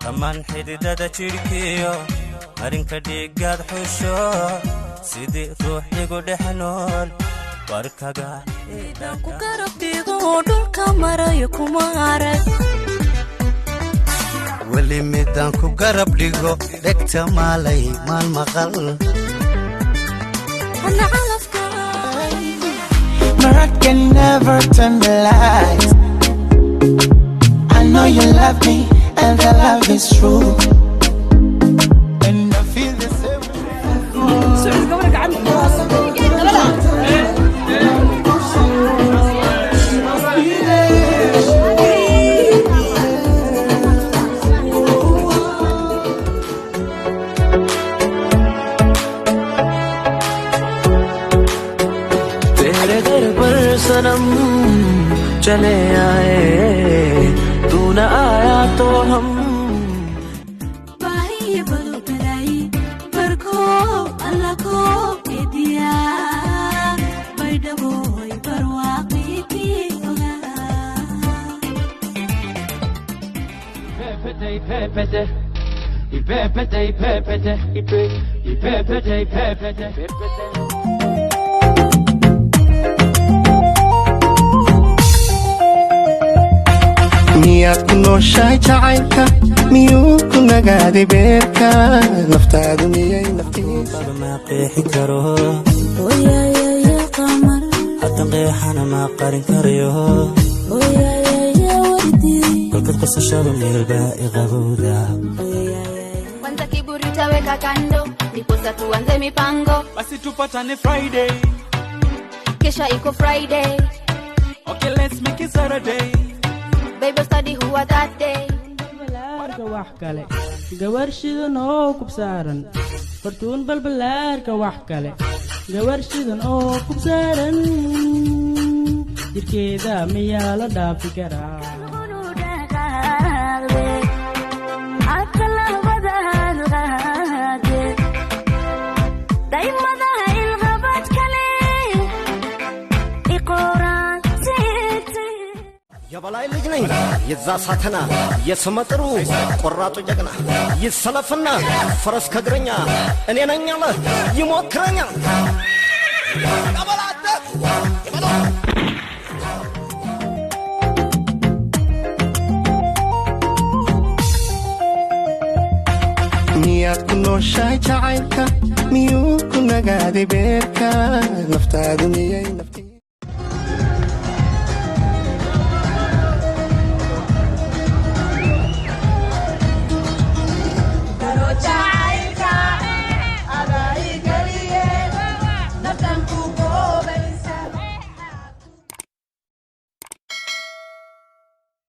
أمان حديدة تشيركيو مارين كديك قاد حشو سيدي روح يقول حنون واركاقا داكو قرب ديغو دول كاميرا يكومارك ولي ميدانكو قرب ديغو دكتا مالي مال مغل أنا علفك My heart can never turn the lights. I know you love me and the love is true. And I feel the same. तेरे दर पर सनम चले आए तू न आया तो हम बाही बलू कराई बरको अल्लाह को दे दिया बैठोई परवाक़ी की होगा Pepete, pepete, y pepete, y pepete, y pepete, y pepete, pepete. miyaad ku nooshahay jacaylka miyuu ku nagaaday beerka naftaadu miyay naftiisa ما قيحي كرو ويا يا قمر حتى قيحنا ما قارن كريو ويا يا وردي كل قصة الشاب من الباقي غبودا Kwanza kiburi taweka kando, ndiposa tuanze mipango. Basi tupatane Friday. Kesha iko Friday. Okay, let's make it Saturday. Baby study who are that day. balbalaarka wax kale gawar shidan oo kubsaaran fartuun balbalaarka wax kale gawar shidan oo kubsaaran jirkeeda miyaa la dhaafi karaa የበላይ ልጅ ነኝ የዛ ሳተና የስመጥሩ ቆራጡ ጀግና ይሰለፍና ፈረስ ከግረኛ እኔ ነኝ አለ ይሞክረኛል ቀበላተ miyaad ku nooshahay jacaylka miyuu ku nagaaday beerka naftaadu miyay naftiisa